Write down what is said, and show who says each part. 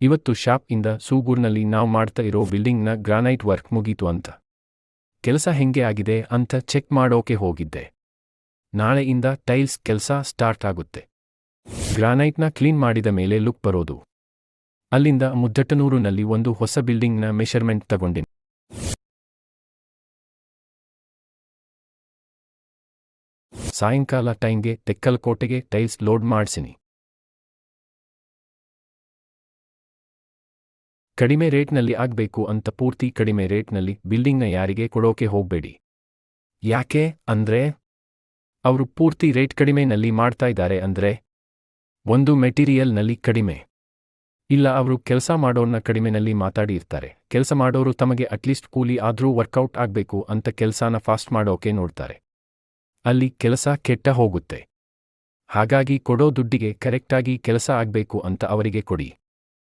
Speaker 1: ಇವತ್ತು ಶಾಪ್ ಇಂದ ಸೂಗೂರ್ನಲ್ಲಿ ನಾವು ಮಾಡ್ತಾ ಇರೋ ಬಿಲ್ಡಿಂಗ್ನ ಗ್ರಾನೈಟ್ ವರ್ಕ್ ಮುಗೀತು ಅಂತ. ಕೆಲಸ ಹೆಂಗೆ ಆಗಿದೆ ಅಂತ ಚೆಕ್ ಮಾಡೋಕೆ ಹೋಗಿದ್ದೆ. ನಾಳೆಯಿಂದ ಟೈಲ್ಸ್ ಕೆಲಸ ಸ್ಟಾರ್ಟ್ ಆಗುತ್ತೆ. ಗ್ರಾನೈಟ್ನ ಕ್ಲೀನ್ ಮಾಡಿದ ಮೇಲೆ ಲುಕ್ ಬರೋದು. ಅಲ್ಲಿಂದ ಮುದ್ದಟನೂರುನಲ್ಲಿ ಒಂದು ಹೊಸ ಬಿಲ್ಡಿಂಗ್ನ ಮೆಷರ್ಮೆಂಟ್ ತಗೊಂಡಿನಿ. ಸಾಯಂಕಾಲ ಟೈಮ್ಗೆ ತೆಕ್ಕಲಕೋಟೆಗೆ ಟೈಲ್ಸ್ ಲೋಡ್ ಮಾಡ್ಸಿನಿ. ಕಡಿಮೆ ರೇಟ್ನಲ್ಲಿ ಆಗ್ಬೇಕು ಅಂತ ಪೂರ್ತಿ ಕಡಿಮೆ ರೇಟ್ನಲ್ಲಿ ಬಿಲ್ಡಿಂಗ್ನ ಯಾರಿಗೆ ಕೊಡೋಕೆ ಹೋಗ್ಬೇಡಿ. ಯಾಕೆ ಅಂದ್ರೆ ಅವರು ಪೂರ್ತಿ ರೇಟ್ ಕಡಿಮೆನಲ್ಲಿ ಮಾಡ್ತಾ ಇದ್ದಾರೆ ಅಂದ್ರೆ ಒಂದು ಮೆಟೀರಿಯಲ್ನಲ್ಲಿ ಕಡಿಮೆ, ಇಲ್ಲ ಅವರು ಕೆಲಸ ಮಾಡೋರ್ನ ಕಡಿಮೆನಲ್ಲಿ ಮಾತಾಡಿ ಇರ್ತಾರೆ. ಕೆಲಸ ಮಾಡೋರು ತಮಗೆ ಅಟ್ಲೀಸ್ಟ್ ಕೂಲಿ ಆದ್ರೂ ವರ್ಕೌಟ್ ಆಗ್ಬೇಕು ಅಂತ ಕೆಲಸನ ಫಾಸ್ಟ್ ಮಾಡೋಕೆ ನೋಡ್ತಾರೆ. ಅಲ್ಲಿ ಕೆಲಸ ಕೆಟ್ಟ ಹೋಗುತ್ತೆ. ಹಾಗಾಗಿ ಕೊಡೋ ದುಡ್ಡಿಗೆ ಕರೆಕ್ಟಾಗಿ ಕೆಲಸ ಆಗ್ಬೇಕು ಅಂತ ಅವರಿಗೆ ಕೊಡಿ.